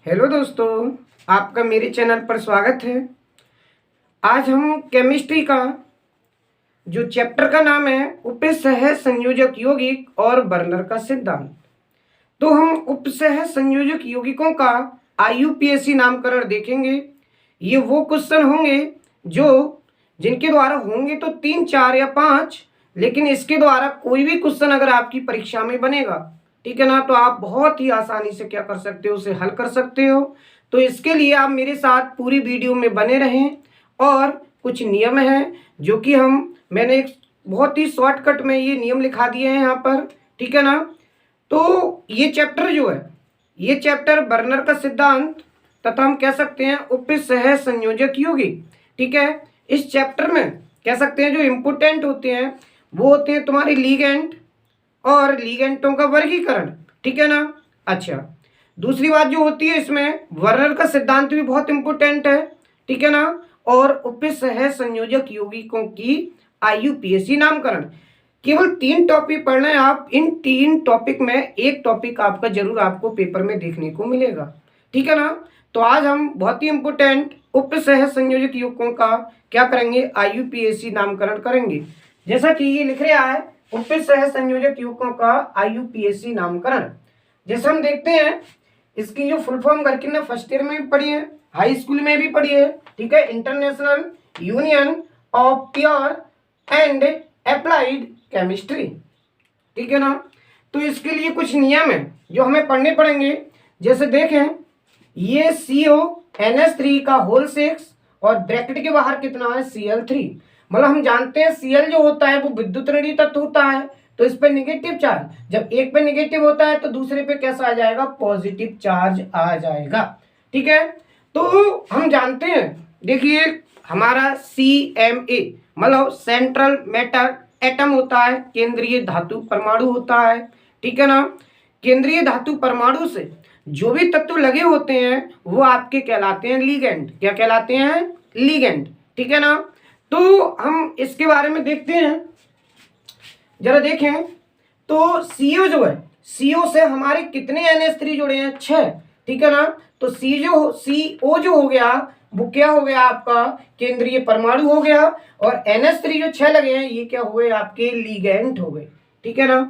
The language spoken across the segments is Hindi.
हेलो दोस्तों, आपका मेरे चैनल पर स्वागत है। आज हम केमिस्ट्री का जो चैप्टर का नाम है उपसहज संयोजक यौगिक और बर्नर का सिद्धांत, तो हम उपसहज संयोजक यौगिकों का आईयूपीएसी नामकरण देखेंगे। ये वो क्वेश्चन होंगे जिनके द्वारा होंगे तो 3, 4 या 5, लेकिन इसके द्वारा कोई भी क्वेश्चन अगर आपकी परीक्षा में बनेगा, ठीक है ना, तो आप बहुत ही आसानी से क्या कर सकते हो, उसे हल कर सकते हो। तो इसके लिए आप मेरे साथ पूरी वीडियो में बने रहें। और कुछ नियम हैं जो कि मैंने एक बहुत ही शॉर्टकट में ये नियम लिखा दिए हैं यहाँ पर, ठीक है ना। तो ये चैप्टर जो है, ये चैप्टर बर्नर का सिद्धांत तथा हम कह सकते हैं उपसहज संयोजक यौगिक, ठीक है। इस चैप्टर में कह सकते हैं जो इम्पोर्टेंट होते हैं वो होते हैं तुम्हारे लिगेंड और लिगेंडों का वर्गीकरण, ठीक है ना। अच्छा, दूसरी बात जो होती है इसमें बर्नर का सिद्धांत भी बहुत इंपॉर्टेंट है, ठीक है ना। और उपसहज संयोजक यौगिकों की आईयूपीएसी नामकरण। केवल 3 टॉपिक पढ़ना है आप। इन 3 टॉपिक में एक टॉपिक आपका जरूर आपको पेपर में देखने को मिलेगा, ठीक है ना। तो आज हम बहुत ही इंपॉर्टेंट उपसहज संयोजक यौगिकों का क्या करेंगे, आईयूपीएसी नामकरण करेंगे। जैसा कि ये लिख रहा है उपसहज संयोजक यौगिकों का आईयूपीएसी नामकरण। जैसे हम देखते हैं इसकी जो फुल फॉर्म करके ना फर्स्ट ईयर में भी पढ़ी है, हाई स्कूल में भी पढ़ी है, ठीक है। International union of pure and applied chemistry, ठीक है ना। तो इसके लिए कुछ नियम है जो हमें पढ़ने पड़ेंगे। जैसे देखें, ये CONH3 का होल 6 और ब्रैकेट के बाहर कितना है Cl3। मतलब हम जानते हैं Cl जो होता है वो विद्युत ऋणात्मक तत्व होता है, तो इस पे नेगेटिव चार्ज, जब एक पे नेगेटिव होता है तो दूसरे पे कैसा आ जाएगा, पॉजिटिव चार्ज आ जाएगा, ठीक है। तो हम जानते हैं, देखिए हमारा CMA मतलब सेंट्रल मैटर एटम होता है, केंद्रीय धातु परमाणु होता है, ठीक है ना। केंद्रीय धातु परमाणु से जो भी तत्व लगे होते हैं वो आपके कहलाते हैं लिगेंड। क्या कहलाते हैं, लिगेंड, ठीक है ना। तो हम इसके बारे में देखते हैं, जरा देखें। तो CO जो है, CO से हमारे कितने NH3 जुड़े हैं, 6, ठीक है ना। तो CO जो हो गया वो क्या हो गया आपका, केंद्रीय परमाणु हो गया। और NH3 जो 6 लगे हैं ये क्या हुए, आपके लिगेंड हो गए, ठीक है ना।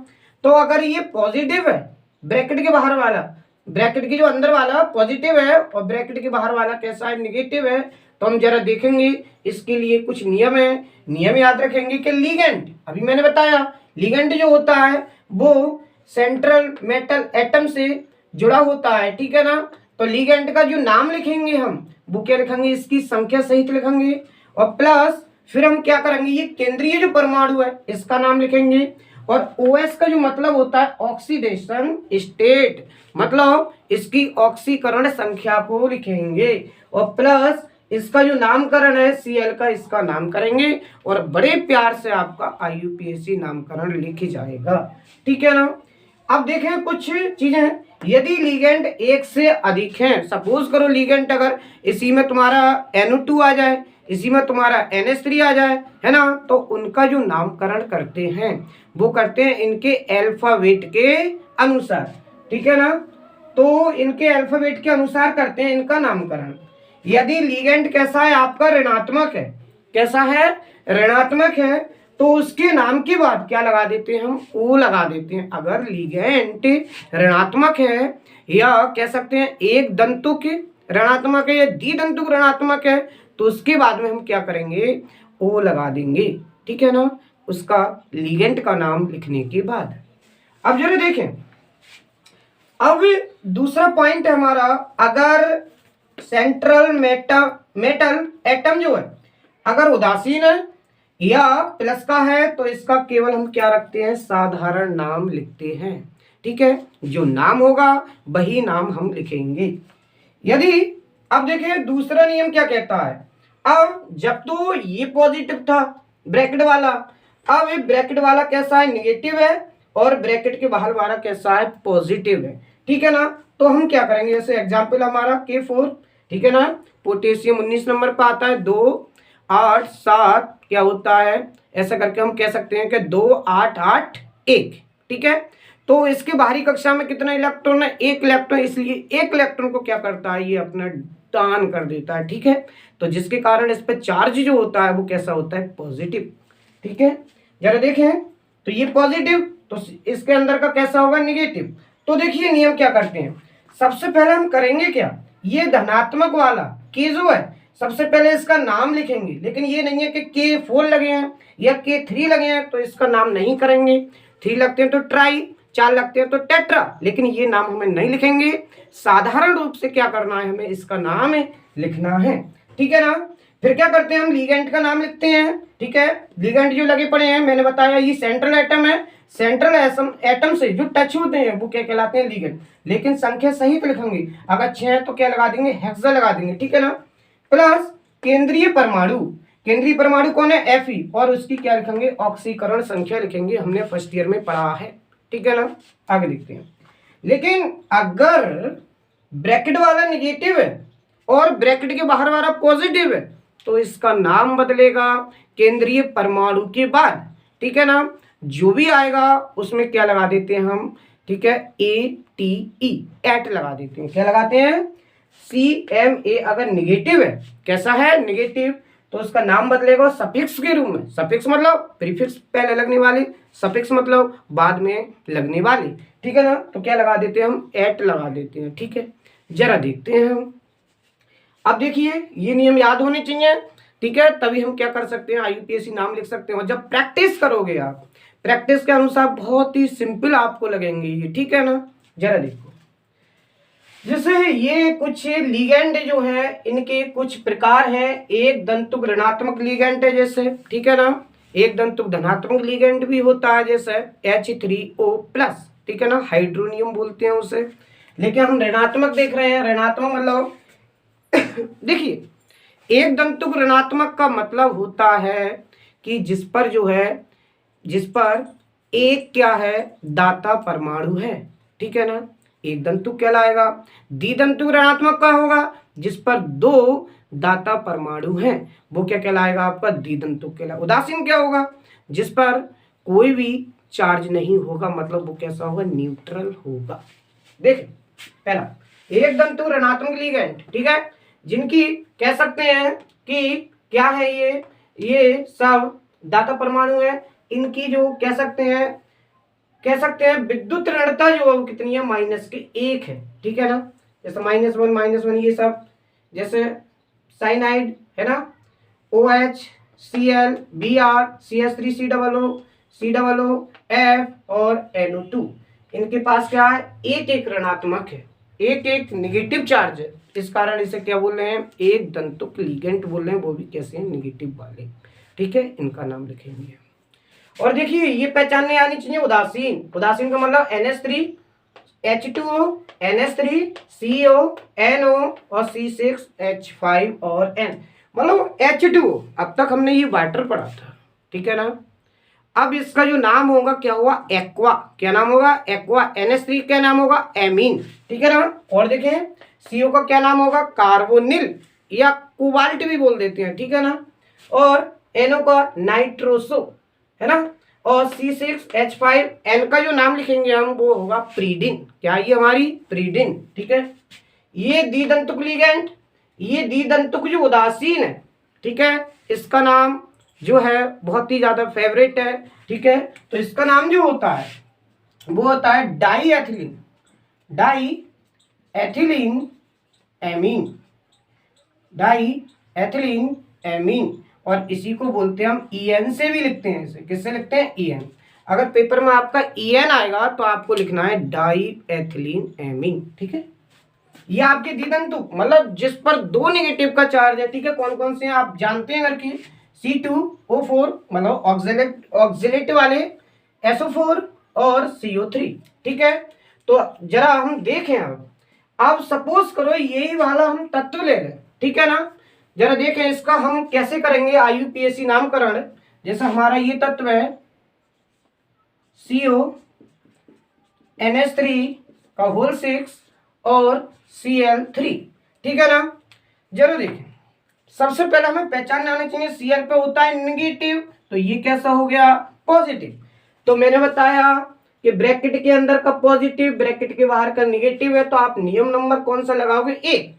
तो अगर ये पॉजिटिव है, ब्रैकेट के बाहर वाला, ब्रैकेट के जो अंदर वाला पॉजिटिव है और ब्रैकेट के बाहर वाला कैसा है, नेगेटिव है, तो हम जरा देखेंगे। इसके लिए कुछ नियम है, नियम याद रखेंगे कि लिगेंड, अभी मैंने बताया लिगेंड जो होता है वो सेंट्रल मेटल एटम से जुड़ा होता है, ठीक है ना। तो लिगेंड का जो नाम लिखेंगे हम वो क्या लिखेंगे, इसकी संख्या सहित लिखेंगे। और प्लस फिर हम क्या करेंगे, ये केंद्रीय जो परमाणु है इसका नाम लिखेंगे। और OS का जो मतलब होता है ऑक्सीडेशन स्टेट, मतलब इसकी ऑक्सीकरण संख्या को लिखेंगे। और प्लस इसका जो नामकरण है Cl का, इसका नाम करेंगे और बड़े प्यार से आपका आईयूपीएसी नामकरण लिखी जाएगा, ठीक है ना। अब देखें कुछ चीजें, यदि लिगेंड एक से अधिक हैं, सपोज करो लिगेंड अगर इसी में तुम्हारा NO2 आ जाए, इसी में तुम्हारा NH3 आ जाए, है ना, तो उनका जो नामकरण करते हैं वो करते हैं इनके अल्फाबेट के अनुसार, ठीक है ना। तो इनके अल्फाबेट के अनुसार करते हैं इनका नामकरण। यदि लिगेंड कैसा है आपका, ऋणात्मक है, कैसा है, ऋणात्मक है, तो उसके नाम के बाद क्या लगा देते हैं हम, O लगा देते हैं। अगर लिगेंड ऋणात्मक है या कह सकते हैं एक दंतुक ऋणात्मक है या द्विदंतुक ऋणात्मक है, तो उसके बाद में हम क्या करेंगे, O लगा देंगे, ठीक है ना, उसका लिगेंड का नाम लिखने के बाद। अब जरा देखें, अब दूसरा पॉइंट है हमारा, अगर सेंट्रल मेटल एटम जो है अगर उदासीन है या प्लस का है तो इसका केवल हम क्या रखते हैं, साधारण नाम लिखते हैं, ठीक है। जो नाम होगा वही नाम हम लिखेंगे। यदि अब देखिए दूसरा नियम क्या कहता है, अब जब तो ये पॉजिटिव था ब्रैकेट वाला, अब ये ब्रैकेट वाला कैसा है, नेगेटिव है, और ब्रैकेट के बाहर वाला कैसा है, पॉजिटिव है, ठीक है ना। तो हम क्या करेंगे, जैसे एग्जाम्पल हमारा K4, ठीक है ना, पोटेशियम 19 नंबर पर आता है, 2 8 7 क्या होता है, ऐसा करके हम कह सकते हैं कि 2 8 8 1, ठीक है। तो इसके बाहरी कक्षा में कितना इलेक्ट्रॉन है, एक इलेक्ट्रॉन, इसलिए एक इलेक्ट्रॉन को क्या करता है, ये अपना दान कर देता है। ठीक है, तो जिसके कारण इस पर चार्ज जो होता है वो कैसा होता है, पॉजिटिव। ठीक है, जरा देखें तो ये पॉजिटिव, तो इसके अंदर का कैसा होगा, निगेटिव। तो देखिए नियम क्या करते हैं, सबसे पहले हम करेंगे क्या, ये धनात्मक वाला के जो है सबसे पहले इसका नाम लिखेंगे, लेकिन ये नहीं है कि K4 लगे हैं या K3 लगे हैं तो इसका नाम नहीं करेंगे। 3 लगते हैं तो ट्राई, 4 लगते हैं तो टेट्रा, लेकिन ये नाम हमें नहीं लिखेंगे। साधारण रूप से क्या करना है, हमें इसका नाम लिखना है। ठीक है ना, फिर क्या करते हैं, हम लिगेंड का नाम लिखते हैं। ठीक है, लिगेंड जो लगे पड़े हैं, मैंने बताया ये सेंट्रल एटम है, सेंट्रल एटम से जो टच होते हैं वो क्या कहलाते हैं, लिगेंड। लेकिन संख्या सहित लिखेंगे, अगर 6 है तो क्या लगा देंगे, हेक्सा लगा देंगे। ठीक है ना, प्लस केंद्रीय परमाणु, केंद्रीय परमाणु कौन है, Fe, और उसकी क्या लिखेंगे, ऑक्सीकरण संख्या लिखेंगे, हमने फर्स्ट ईयर में पढ़ा है। ठीक है ना, आगे देखते हैं। लेकिन अगर ब्रैकेट वाला निगेटिव है और ब्रैकेट के बाहर वाला पॉजिटिव है तो इसका नाम बदलेगा केंद्रीय परमाणु के बाद। ठीक है ना, जो भी आएगा उसमें क्या लगा देते हैं हम, ठीक है, ATE, एट लगा देते हैं। क्या लगाते हैं, CMA। अगर निगेटिव है, कैसा है, निगेटिव, तो उसका नाम बदलेगा सफिक्स के रूप में। सफिक्स मतलब प्रीफिक्स पहले लगने वाले, सफिक्स मतलब बाद में लगने वाले। ठीक है ना, तो क्या लगा देते हैं हम, एट लगा देते हैं। ठीक है, जरा देखते हैं हम। अब देखिए ये नियम याद होने चाहिए। ठीक है, तभी हम क्या कर सकते हैं, IUPAC नाम लिख सकते हैं। और जब प्रैक्टिस करोगे आप, प्रैक्टिस के अनुसार बहुत ही सिंपल आपको लगेंगे ये। ठीक है ना, जरा देखो, जैसे ये कुछ लिगेंड जो है इनके कुछ प्रकार हैं। एक दंतुक ऋणात्मक लिगेंड है जैसे, ठीक है ना, एक दंतुक धनात्मक लिगेंड भी होता है जैसे H3O+। ठीक है ना, हाइड्रोनियम बोलते हैं उसे। लेकिन हम ऋणात्मक देख रहे हैं, ऋणात्मक मतलब देखिए, एक दंतुक ऋणात्मक का मतलब होता है कि जिस पर जो है, जिस पर एक क्या है, दाता परमाणु है। ठीक है ना, एक दंतुक कहलाएगा। द्विदंतुक ऋणात्मक का होगा जिस पर 2 दाता परमाणु हैं, वो क्या कहलाएगा, आपका द्विदंतुक कहलाएगा। उदासीन क्या होगा, जिस पर कोई भी चार्ज नहीं होगा, मतलब वो कैसा होगा, न्यूट्रल होगा। देखिए पहला, एक दंतुक ऋणात्मक लिगेंड, ठीक है, जिनकी कह सकते हैं कि क्या है, ये सब दाता परमाणु है। इनकी जो कह सकते हैं विद्युत ऋणता जो है वो कितनी है, -1 है। ठीक है ना, जैसे -1 ये सब, जैसे साइनाइड है ना, OH, Cl, Br, CH3, COO, F और NO2, इनके पास क्या है, एक ऋणात्मक है, एक निगेटिव चार्ज है। इस कारण इसे क्या बोल रहे हैं, एक दंतुक लिगेंड बोल रहे हैं, वो भी कैसे हैं, निगेटिव वाले। ठीक है, इनका नाम लिखेंगे। और देखिए ये पहचानने आनी चाहिए उदासीन। उदासीन का मतलब NH3, H2O, NH3, CO, NO और C6H5 और N, मतलब H2O। अब तक हमने ये वाटर पढ़ा था। ठीक है ना, अब इसका जो नाम होगा क्या हुआ, एक्वा। क्या नाम होगा, एक्वा। NH3 क्या नाम होगा, एमीन। ठीक है ना, और देखें CO का क्या नाम होगा, कार्बोनिल या कोबाल्ट भी बोल देते हैं। ठीक है ना, और NO का नाइट्रोसो है ना, और C6H5, N का जो नाम लिखेंगे हम वो होगा प्रीडिन। क्या ये हमारी प्रीडिन। ठीक है, ये द्विदंतुक लिगेंड, ये द्विदंतुक जो उदासीन है, ठीक है, इसका नाम जो है बहुत ही ज्यादा फेवरेट है। ठीक है, तो इसका नाम जो होता है वो होता है डाईएथिलीन, डाईएथिलीन एमीन, डाईएथिलीन एमीन। और इसी को बोलते हैं हम EN से भी लिखते हैं। इसे किससे लिखते हैं, EN। अगर पेपर में आपका EN आएगा तो आपको लिखना है डाईएथिलीन एमीन। ठीक है, ये आपके द्विदंतुक मतलब जिस पर 2 नेगेटिव का चार्ज है। ठीक है, कौन कौन से हैं आप जानते हैं करके, C2O4 मतलब ऑक्सिलेट वाले, SO4 और CO3। ठीक है, तो जरा हम देखें। अब सपोज करो यही वाला हम तत्व ले लें। ठीक है ना, जरा देखें इसका हम कैसे करेंगे IUPAC नामकरण। जैसे हमारा ये तत्व है CO, NH3 का होल 6 और Cl3। ठीक है ना, जरूर देखें। सबसे पहले हमें पहचानना आना चाहिए, Cl पे होता है निगेटिव, तो ये कैसा हो गया, पॉजिटिव। तो मैंने बताया कि ब्रैकेट के अंदर का पॉजिटिव ब्रैकेट के बाहर का निगेटिव है, तो आप नियम नंबर कौन सा लगाओगे? एक।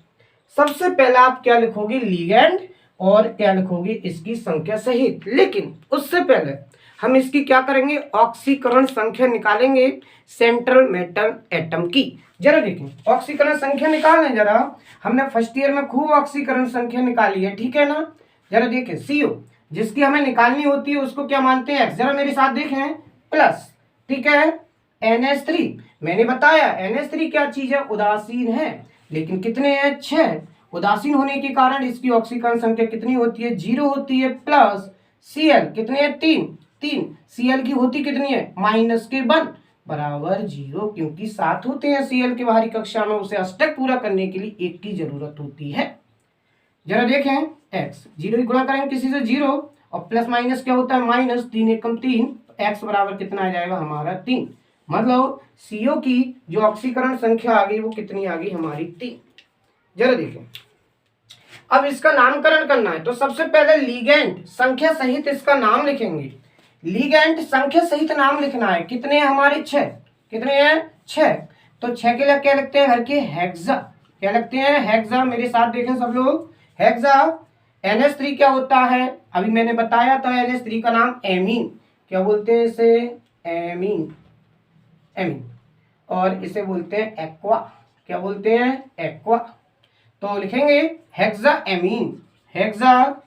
सबसे पहला आप क्या लिखोगे? लिगेंड, और क्या लिखोगे? इसकी संख्या सहित। लेकिन उससे पहले हम इसकी क्या करेंगे? ऑक्सीकरण संख्या निकालेंगे सेंट्रल मेटल एटम की। जरा देखें ऑक्सीकरण संख्या निकालें जरा। हमने फर्स्ट ईयर में खूब ऑक्सीकरण संख्या निकाली है, ठीक है ना? जरा देखें CO जिसकी हमें निकालनी होती है उसको क्या मानते हैं? X। जरा मेरे साथ देखें, प्लस, ठीक है, NH3। मैंने बताया NH3 क्या चीज है? उदासीन है। लेकिन कितने हैं? 6। उदासीन होने के कारण इसकी ऑक्सीकरण संख्या कितनी होती है? 0 होती है। प्लस Cl कितने हैं? 3। Cl की होती कितनी है? -1 बराबर 0, क्योंकि 7 होते हैं Cl के बाहरी कक्षा में, उसे अष्टक पूरा करने के लिए 1 की जरूरत होती है। जरा देखें x 0 की गुणा करेंगे किसी से 0, और प्लस माइनस क्या होता है? माइनस। 3 एकम 3, x बराबर कितना आ जाएगा हमारा? 3। मतलब CO की जो ऑक्सीकरण संख्या आ गई वो कितनी आ गई हमारी? 3। जरा देखें अब इसका नामकरण करना है, तो सबसे पहले लिगेंड संख्या सहित इसका नाम लिखेंगे। लिगेंड संख्या सहित नाम लिखना है। कितने हैं हमारे? 6। कितने हैं? 6। तो 6 के लिए क्या लिखते हैं? हर के हेक्सा। क्या लिखते हैं? हेक्सा। मेरे साथ देखें सब लोग, हेक्सा। NH3 क्या होता है? अभी मैंने बताया था NH3 का नाम एमीन। क्या बोलते हैं इसे? एमीन। एमीन। और इसे बोलते हैं एक्वा। क्या बोलते हैं? एक्वा। तो लिखेंगे हेक्सा एमीन, हेक्सा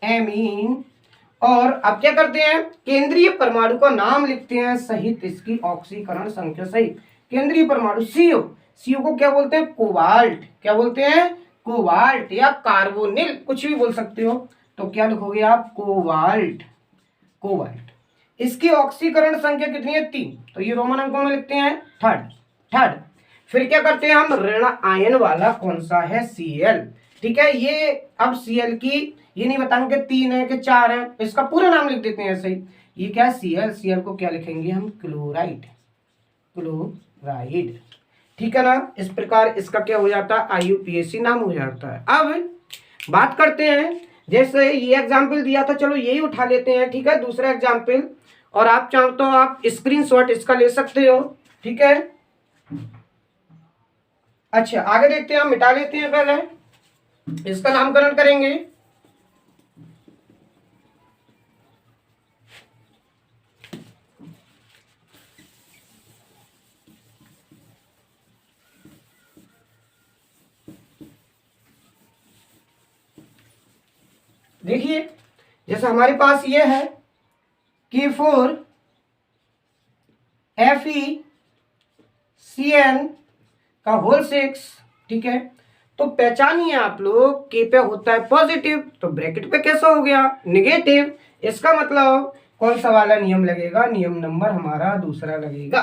एमीन। और अब क्या करते हैं? केंद्रीय परमाणु का नाम लिखते हैं सहित इसकी ऑक्सीकरण संख्या सहित। केंद्रीय परमाणु CO। CO को क्या बोलते हैं? कोबाल्ट। क्या बोलते हैं? कोबाल्ट या कार्बोनिल, कुछ भी बोल सकते हो। तो क्या लिखोगे आप? कोबाल्ट। कोबाल्ट। इसकी ऑक्सीकरण संख्या कितनी है? 3। तो ये रोमन अंकों में लिखते हैं थर्ड। फिर क्या करते हैं हम? ऋण आयन वाला कौन सा है? Cl। ठीक है, ये अब Cl की ये नहीं बताएंगे 3 है कि 4 है, इसका पूरा नाम लिख देते हैं ऐसे ही। ये क्या है? Cl को क्या लिखेंगे हम? क्लोराइड। क्लोराइड, ठीक है ना? इस प्रकार इसका क्या हो जाता है? IUPAC नाम हो जाता है। अब बात करते हैं, जैसे ये एग्जाम्पल दिया था, चलो यही उठा लेते हैं, ठीक है, दूसरा एग्जाम्पल। और आप चाहो तो आप स्क्रीनशॉट इसका ले सकते हो, ठीक है। अच्छा आगे देखते हैं, हम मिटा लेते हैं, पहले इसका नामकरण करेंगे। देखिए जैसे हमारे पास ये है K4 FeCN का होल 6, ठीक है। तो पहचानिए आप लोग, K पे होता है पॉजिटिव, तो ब्रैकेट पे कैसा हो गया? निगेटिव। इसका मतलब कौन सा वाला नियम लगेगा? नियम नंबर हमारा दूसरा लगेगा,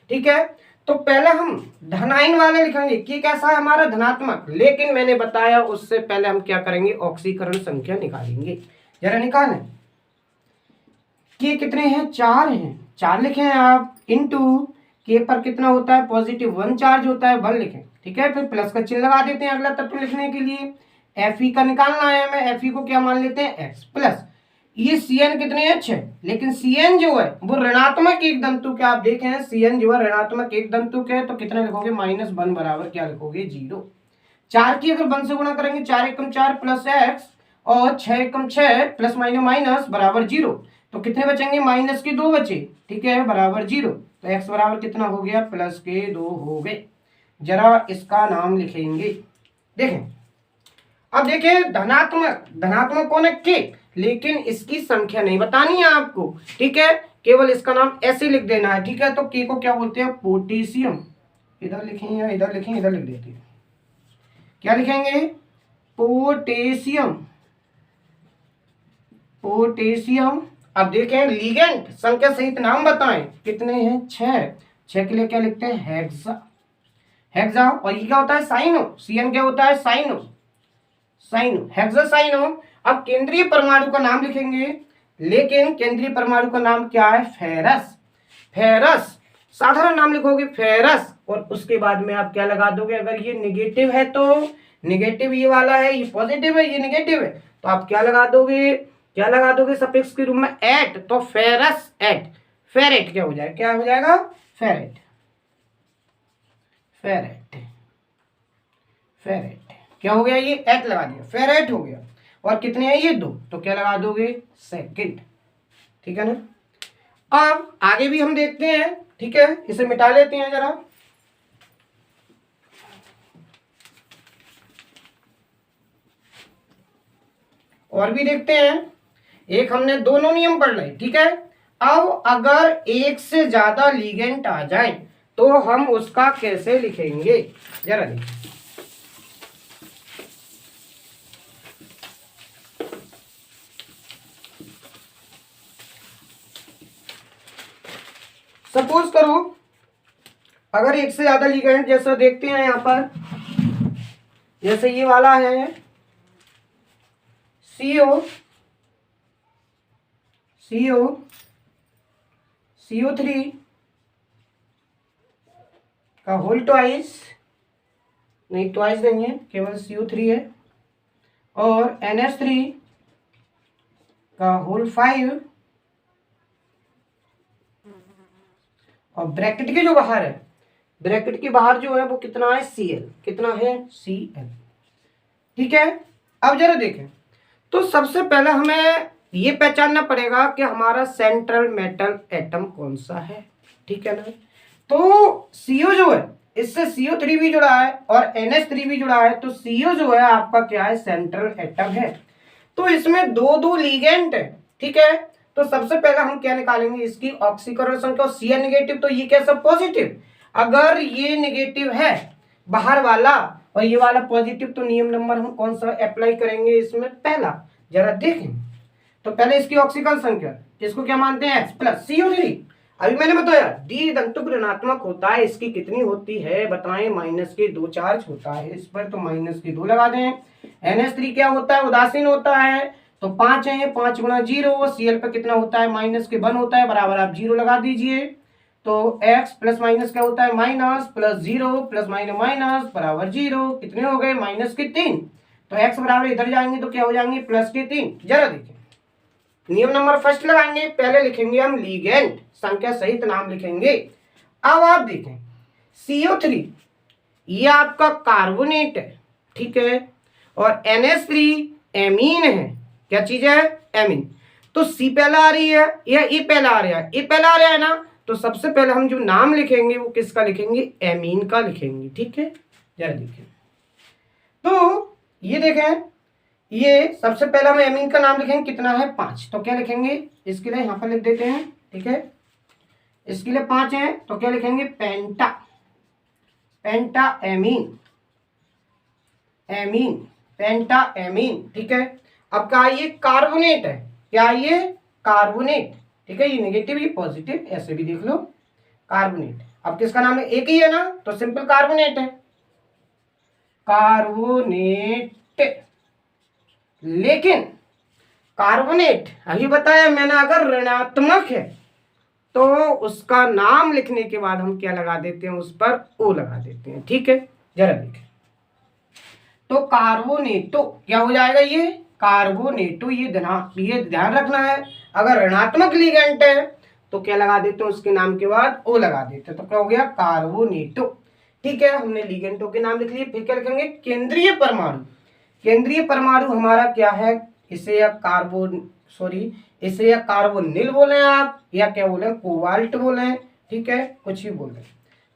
ठीक है। तो पहले हम धनायन वाले लिखेंगे कि कैसा है हमारा? धनात्मक। लेकिन मैंने बताया उससे पहले हम क्या करेंगे? ऑक्सीकरण संख्या निकालेंगे। जरा निकालें। के कितने हैं? 4 हैं, 4 लिखे हैं आप। इनटू के पर कितना होता है? पॉजिटिव 1 चार्ज होता है, 1 लिखें, ठीक है। फिर प्लस का चिन्ह लगा देते हैं अगला तत्व लिखने के लिए। Fe का निकालना है हमें, Fe को क्या मान लेते हैं? x प्लस ये Cn कितने हैं? 6। लेकिन Cn जो है वो ऋणात्मक एक दंतुक है। आप देखें Cn जो है ऋणात्मक एक दंतुक है, तो कितना लिखोगे? -1 बराबर क्या लिखोगे? 0। 4 की अगर 1 से गुणा करेंगे, 4 एकम 4 प्लस x, और 6 एकम 6 प्लस माइनस बराबर 0। तो कितने बचेंगे? माइनस के 2 बचे, ठीक है, बराबर 0। तो x बराबर कितना हो गया? प्लस के 2 हो गए। जरा इसका नाम लिखेंगे। देखें अब देखें, धनात्मक कौन है? के, लेकिन इसकी संख्या नहीं बतानी है आपको, ठीक है, केवल इसका नाम ऐसे लिख देना है, ठीक है। तो के को क्या बोलते हैं? पोटेशियम। इधर लिखें या इधर लिखें? इधर लिख देते हैं। क्या लिखेंगे? पोटेशियम। पोटेशियम। अब देखें लिगेंड संख्या सहित नाम बताएं, कितने हैं? 6। 6 के लिए क्या लिखते हैं? हेक्सा। हेक्सा। और ये क्या होता है? साइनो। Cn क्या होता है? साइनो। हेक्सासाइनो। अब केंद्रीय परमाणु का नाम लिखेंगे, लेकिन केंद्रीय परमाणु का नाम क्या है? फेरस। साधारण नाम लिखोगे फेरस, और उसके बाद में आप क्या लगा दोगे? अगर ये निगेटिव है तो निगेटिव ये वाला है, ये पॉजिटिव है, ये निगेटिव है, तो आप क्या लगा दोगे? सफिक्स के रूप में एट। तो फेरस एट। फेरेट क्या हो जाएगा, क्या हो जाएगा, फेरेट, फेरेट, फेरेट क्या हो गया, ये एट लगा दिया, फेरेट हो गया। और कितने हैं ये 2, तो क्या लगा दोगे, सेकंड। ठीक है ना। अब आगे भी हम देखते हैं, ठीक है, इसे मिटा लेते हैं जरा। और भी देखते हैं, एक हमने दोनों नियम पढ़ लिए, ठीक है। अब अगर एक से ज्यादा लिगेंड आ जाए तो हम उसका कैसे लिखेंगे, जरा देखिए। सपोज करो अगर एक से ज्यादा लिगेंड, जैसा देखते हैं यहां पर, जैसे ये वाला है CO, CO, CO3 का होल ट्वाइस, नहीं ट्वाइस नहीं है, केवल CO3 है, और NH3 का होल 5, और ब्रैकेट के जो बाहर है, ब्रैकेट के बाहर जो है वो कितना है, Cl, कितना है, Cl। ठीक है। अब जरा देखें, तो सबसे पहले हमें ये पहचानना पड़ेगा कि हमारा सेंट्रल मेटल एटम कौन सा है। ठीक है ना। तो CO जो है, इससे CO3 भी जुड़ा है और NH3 भी जुड़ा है, तो CO जो है आपका क्या है, सेंट्रल एटम है। तो इसमें दो दो लिगेंड है। ठीक है। तो सबसे पहले हम क्या निकालेंगे, इसकी ऑक्सीकरण संख्या, Cl नेगेटिव, तो ये क्या, सब पॉजिटिव। अगर ये नेगेटिव है बाहर वाला और ये वाला पॉजिटिव, तो नियम नंबर हम कौन सा अप्लाई करेंगे इसमें, पहला। जरा देखें, तो पहले इसकी ऑक्सीकरण संख्या, इसको क्या मानते हैं, X प्लस CO3। अभी मैंने बताया डी दंतुक ऋणात्मक होता है, इसकी कितनी होती है बताएं, -2 चार्ज होता है इस पर, तो -2 लगा दें। NH3 क्या होता है, उदासीन होता है, तो 5 है, 5 गुणा 0, Cl पर कितना होता है, -1 होता है, बराबर आप 0 लगा दीजिए। तो x प्लस माइनस क्या होता है, माइनस प्लस 0 प्लस माइनस बराबर 0, कितने हो गए, -3। तो x बराबर इधर जाएंगे तो क्या हो जाएंगे, +3। जरा देखिए, नियम नंबर फर्स्ट लगाएंगे, पहले लिखेंगे हम लिगेंड, संख्या सहित नाम लिखेंगे। अब आप देखें CO3 ये आपका कार्बोनेट है, ठीक है, और NH3 एमीन है। क्या चीज है, एमीन। तो C पहला आ रही है या E पहला आ रहा है, E पहला आ रहा है ना, तो सबसे पहले हम जो नाम लिखेंगे वो किसका लिखेंगे, एमीन का लिखेंगे। ठीक है। जरा देखिए, तो ये देखें, ये सबसे पहले हम एमीन का नाम लिखेंगे, कितना है, 5। तो क्या लिखेंगे, इसके लिए यहां पर लिख देते हैं। ठीक है, इसके लिए 5 है, तो क्या लिखेंगे, पेंटा, पेंटा एमीन, एमीन, पेंटा एमीन। ठीक है। अब क्या ये कार्बोनेट है, क्या ये कार्बोनेट, ठीक है, ये नेगेटिव ये पॉजिटिव, ऐसे भी देख लो, कार्बोनेट। अब किसका नाम है, एक ही है ना, तो सिंपल कार्बोनेट है, कार्बोनेट। लेकिन कार्बोनेट अभी बताया मैंने, अगर ऋणात्मक है तो उसका नाम लिखने के बाद हम क्या लगा देते हैं, उस पर O लगा देते हैं। ठीक है। जरा देखें, तो कार्बोनेटो क्या हो जाएगा, ये कार्बोनेटो, ये ध्यान रखना है, अगर ऋणात्मक लिगेंड है तो क्या लगा देते हैं, उसके नाम के बाद O लगा देते हैं, तो क्या हो गया, कार्बोनेटो। ठीक है, हमने लिगेंडो के नाम लिख लिए। फिर क्या लिखेंगे, केंद्रीय परमाणु। केंद्रीय परमाणु हमारा क्या है, इसे या कार्बोनिल बोले आप, या क्या बोले, कोबाल्ट बोले। ठीक है, कुछ भी बोले,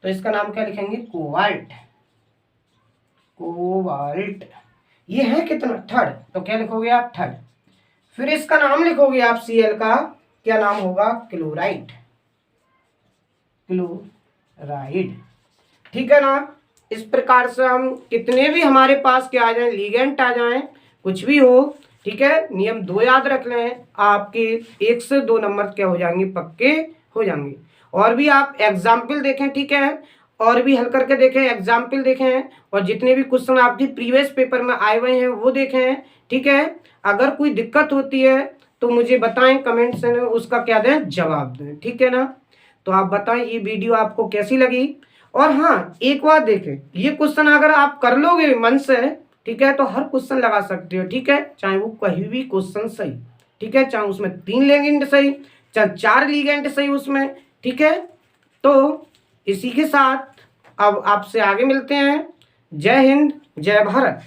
तो इसका नाम क्या लिखेंगे, कोबाल्ट, कोबाल्ट। ये है कितना, 3rd, तो क्या लिखोगे आप, 3rd। फिर इसका नाम लिखोगे आप Cl का, क्या नाम होगा, क्लोराइड, क्लोराइड। ठीक है ना। इस प्रकार से हम कितने भी हमारे पास क्या आ जाए, लिगेंड आ जाए, कुछ भी हो, ठीक है, नियम 2 याद रख लें, आपके 1 से 2 नंबर क्या हो जाएंगे, पक्के हो जाएंगे। और भी आप एग्जाम्पल देखें, ठीक है, और भी हल करके देखें, एग्जाम्पल देखें, और जितने भी क्वेश्चन आपके प्रीवियस पेपर में आए हुए हैं वो देखें। ठीक है। अगर कोई दिक्कत होती है तो मुझे बताएं, कमेंट से उसका क्या दें, जवाब दें। ठीक है ना। तो आप बताएं ये वीडियो आपको कैसी लगी। और हाँ, एक बात देखें, ये क्वेश्चन अगर आप कर लोगे मन से, ठीक है, तो हर क्वेश्चन लगा सकते हो। ठीक है, चाहे वो कहीं भी क्वेश्चन सही, ठीक है, चाहे उसमें 3 लेंगे सही, चार लिगेंड सही उसमें, ठीक है। तो इसी के साथ अब आपसे आगे मिलते हैं। जय हिंद, जय भारत।